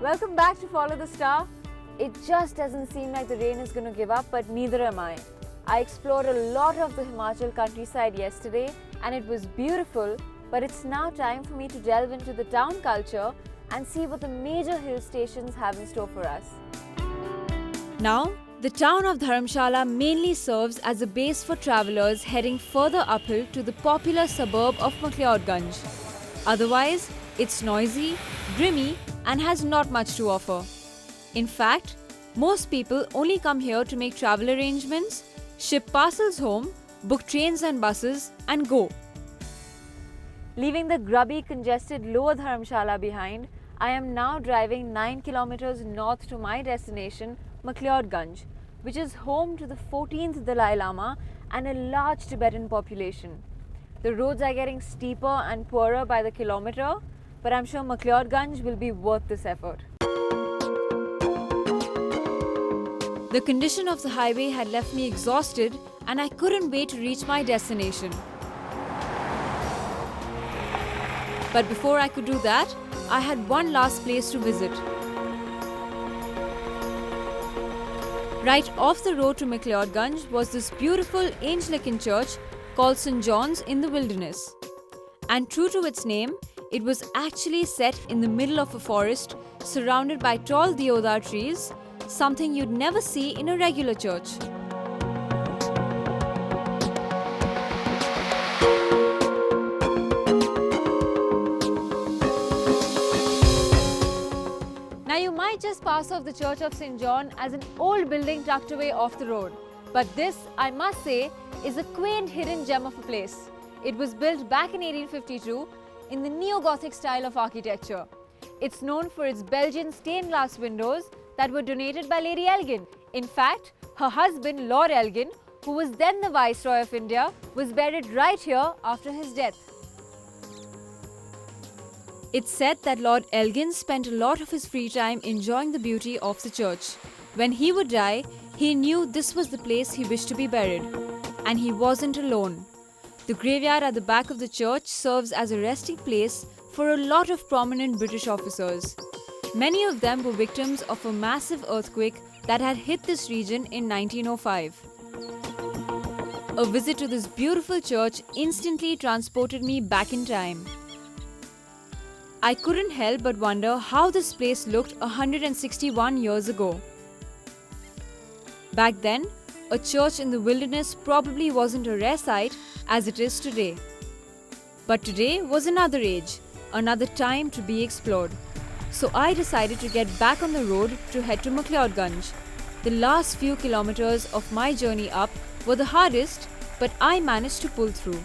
Welcome back to Follow the Star. It just doesn't seem like the rain is going to give up, but neither am I. I explored a lot of the Himachal countryside yesterday and it was beautiful, but it's now time for me to delve into the town culture and see what the major hill stations have in store for us. Now, the town of Dharamshala mainly serves as a base for travellers heading further uphill to the popular suburb of McLeodganj. Otherwise, it's noisy, grimy, and has not much to offer. In fact, most people only come here to make travel arrangements, ship parcels home, book trains and buses, and go. Leaving the grubby, congested Lower Dharamshala behind, I am now driving 9 kilometers north to my destination, McLeodganj, which is home to the 14th Dalai Lama and a large Tibetan population. The roads are getting steeper and poorer by the kilometer, but I'm sure McLeodganj will be worth this effort. The condition of the highway had left me exhausted and I couldn't wait to reach my destination. But before I could do that, I had one last place to visit. Right off the road to McLeodganj was this beautiful Anglican church called St. John's in the Wilderness. And true to its name, it was actually set in the middle of a forest surrounded by tall deodar trees, something you'd never see in a regular church. Now you might just pass off the Church of St. John as an old building tucked away off the road. But this, I must say, is a quaint hidden gem of a place. It was built back in 1852 in the neo-Gothic style of architecture. It's known for its Belgian stained glass windows that were donated by Lady Elgin. In fact, her husband, Lord Elgin, who was then the Viceroy of India, was buried right here after his death. It's said that Lord Elgin spent a lot of his free time enjoying the beauty of the church. When he would die, he knew this was the place he wished to be buried. And he wasn't alone. The graveyard at the back of the church serves as a resting place for a lot of prominent British officers. Many of them were victims of a massive earthquake that had hit this region in 1905. A visit to this beautiful church instantly transported me back in time. I couldn't help but wonder how this place looked 161 years ago. Back then, a church in the wilderness probably wasn't a rare sight as it is today. But today was another age, another time to be explored. So I decided to get back on the road to head to McLeodganj. The last few kilometers of my journey up were the hardest, but I managed to pull through.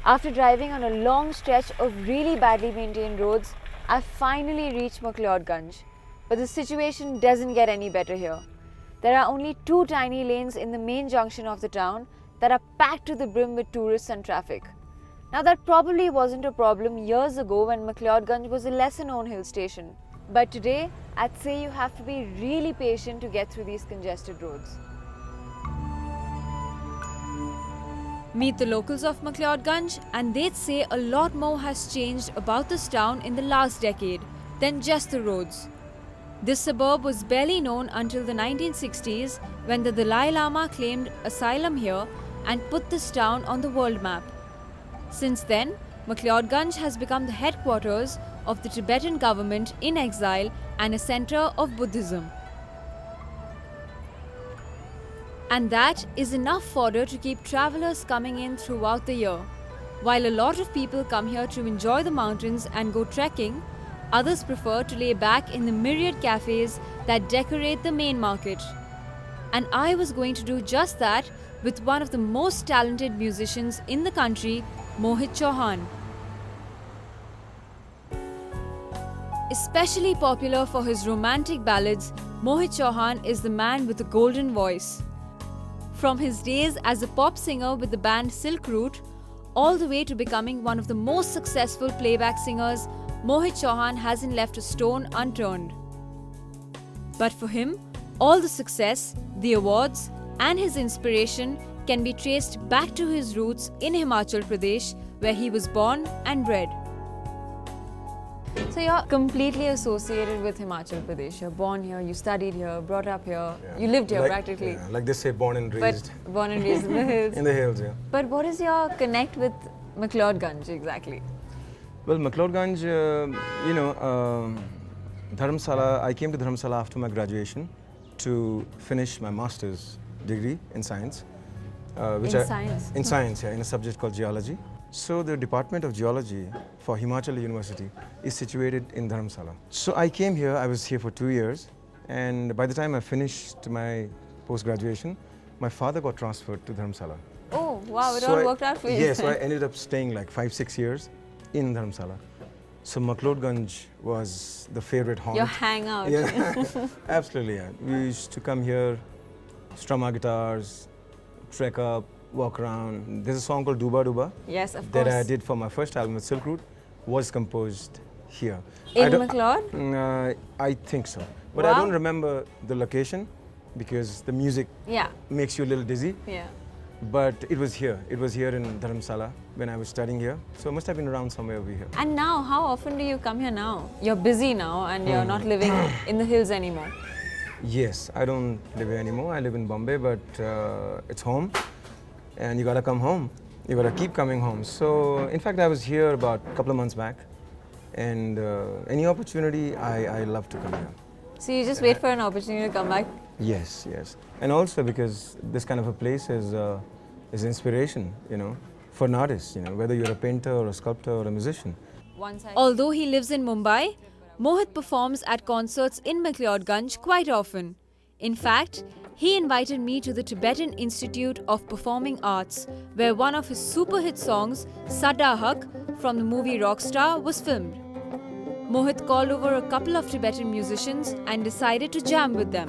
After driving on a long stretch of really badly maintained roads, I finally reached McLeodganj. But the situation doesn't get any better here. There are only 2 tiny lanes in the main junction of the town that are packed to the brim with tourists and traffic. Now that probably wasn't a problem years ago when McLeodganj was a lesser known hill station. But today, I'd say you have to be really patient to get through these congested roads. Meet the locals of McLeodganj and they'd say a lot more has changed about this town in the last decade than just the roads. This suburb was barely known until the 1960s when the Dalai Lama claimed asylum here and put this town on the world map. Since then, McLeodganj has become the headquarters of the Tibetan government in exile and a center of Buddhism. And that is enough fodder to keep travelers coming in throughout the year. While a lot of people come here to enjoy the mountains and go trekking, others prefer to lay back in the myriad cafes that decorate the main market. And I was going to do just that with one of the most talented musicians in the country, Mohit Chauhan. Especially popular for his romantic ballads, Mohit Chauhan is the man with a golden voice. From his days as a pop singer with the band Silk Route, all the way to becoming one of the most successful playback singers, Mohit Chauhan hasn't left a stone unturned. But for him, all the success, the awards, and his inspiration can be traced back to his roots in Himachal Pradesh, where he was born and bred. So you're completely associated with Himachal Pradesh. You're born here, you studied here, brought up here, Yeah. you lived here Like, practically. yeah, like they say, born and raised But born and raised in the hills. in the hills, yeah. But what is your connect with McLeodganj exactly? Well, McLeodganj, Dharamsala, I came to Dharamsala after my graduation to finish my master's degree in science. In science? In science, yeah, in a subject called geology. So the Department of Geology for Himachal University is situated in Dharamsala. So I came here, I was here for 2 years, and by the time I finished my post-graduation, my father got transferred to Dharamsala. Oh, wow, it So all I- worked out for you. Yeah, so I ended up staying like 5-6 years in Dharamsala. So McLeodganj was the favorite haunt. Your hangout. Yeah, absolutely. Yeah. We used to come here, strum our guitars, trek up, walk around. There's a song called Duba Duba Yes, of course. that I did for my first album with Silk Route, was composed here. In McLeod? I think so. But I Wow. don't remember the location because the music Yeah, makes you a little dizzy. yeah. But it was here. It was here in Dharamsala when I was studying here. So it must have been around somewhere over here. And now, how often do you come here now? You're busy now and you're Hmm. not living in the hills anymore. Yes, I don't live here anymore. I live in Bombay, but it's home. And you gotta come home. You gotta keep coming home. So, in fact, I was here about a couple of months back. And any opportunity, I love to come here. So you just wait for an opportunity to come back. Yes, yes. And also because this kind of a place is inspiration, for an artist, whether you're a painter or a sculptor or a musician. Although he lives in Mumbai, Mohit performs at concerts in McLeodganj quite often. In fact, he invited me to the Tibetan Institute of Performing Arts, where one of his super hit songs, Sada Hak, from the movie Rockstar, was filmed. Mohit called over a couple of Tibetan musicians and decided to jam with them.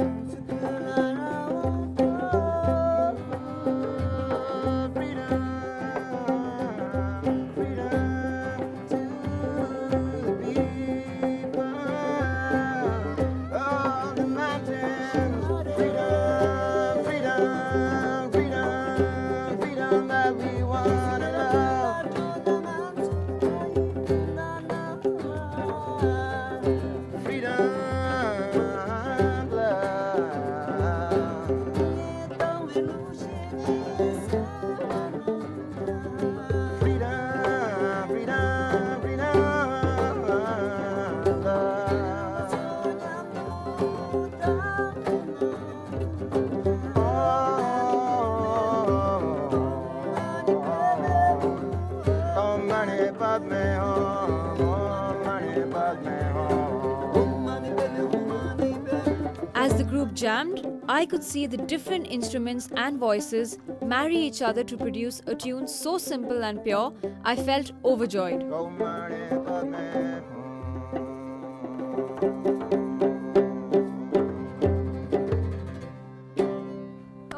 As the group jammed, I could see the different instruments and voices marry each other to produce a tune so simple and pure, I felt overjoyed. Oh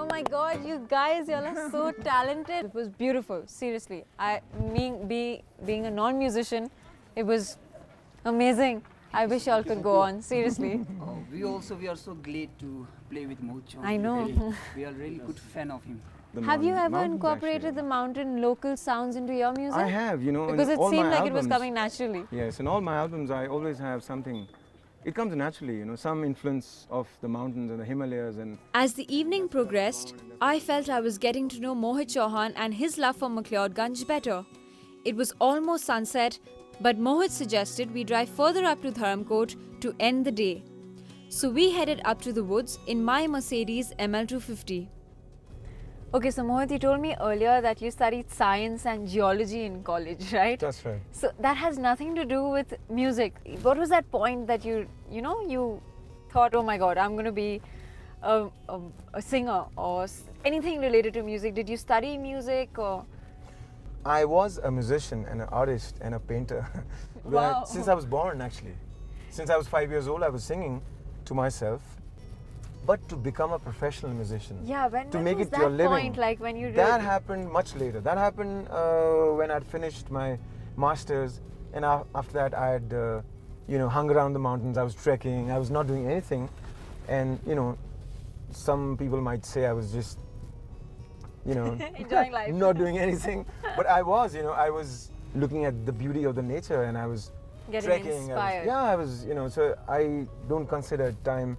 my god, you guys, y'all are so talented. It was beautiful, seriously. Being a non-musician, it was amazing. I wish y'all could go on, seriously. Oh, we are so glad to play with Mohit Chauhan. I know. We are really good fan of him. Have you ever Mountains, incorporated actually. the mountain local sounds into your music? I have, in Because it all seemed my like it was albums. coming naturally. Yes, in all my albums, I always have something. It comes naturally, some influence of the mountains and the Himalayas and. As the evening progressed, I felt I was getting to know Mohit Chauhan and his love for McLeodganj better. It was almost sunset, but Mohit suggested we drive further up to Dharamkot to end the day. So we headed up to the woods in my Mercedes ML250. Okay, so Mohit, you told me earlier that you studied science and geology in college, right? That's right. So that has nothing to do with music. What was that point that you thought, oh my god, I'm going to be a singer or anything related to music? Did you study music or? I was a musician and an artist and a painter. Wow. Since I was born, actually. Since I was 5 years old, I was singing to myself. But to become a professional musician, Yeah, when make was it that your living, point, like when you that really- happened much later. That happened when I'd finished my masters, and after that I had, hung around the mountains. I was trekking. I was not doing anything, and some people might say I was just, Enjoying life. not doing anything. But I was, I was looking at the beauty of the nature, and I was Getting trekking. inspired. I was, so I don't consider time,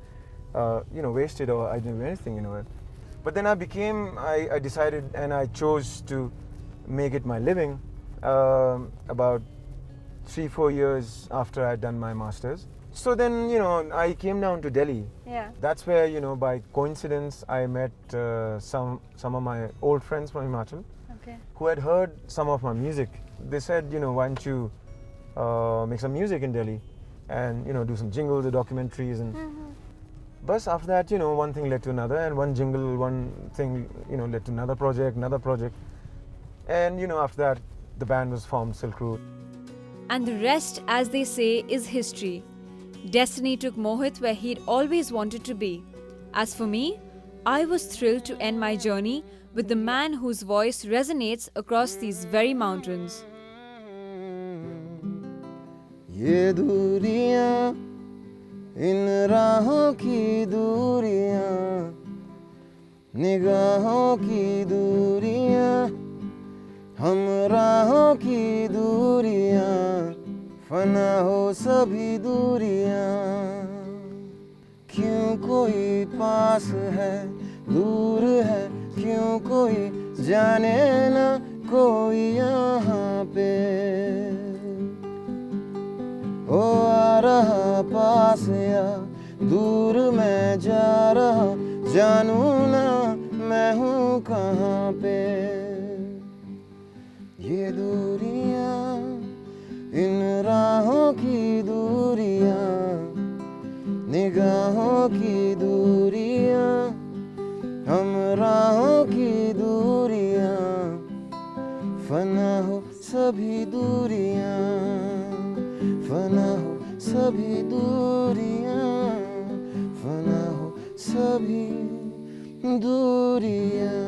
wasted or I didn't do anything. But then I decided and I chose to make it my living about 3-4 years after I'd done my master's. So then, I came down to Delhi. Yeah. That's where, by coincidence, I met some of my old friends from Himachal Okay. who had heard some of my music. They said, why don't you make some music in Delhi and, do some jingles or documentaries. And but after that, one thing led to another, and one jingle, one thing, led to another project. And, after that, the band was formed, Silk Road. And the rest, as they say, is history. Destiny took Mohit where he'd always wanted to be. As for me, I was thrilled to end my journey with the man whose voice resonates across these very mountains. ये दूरियां इन राहों की दूरियां निगाहों की दूरियां हम राहों की दूरियां फना हो सभी दूरियां क्यों कोई पास है दूर है क्यों कोई जाने ना कोई यहाँ पे ओ आ रहा पास या दूर मैं जा रहा जानू ना मैं हूँ कहाँ पे ये दूरियां इन राहों की दूरियां निगाहों की दूरियां हम राहों की दूरियां फना हो सभी दूरियां फना हो सभी दूरियां फना हो सभी दूरियां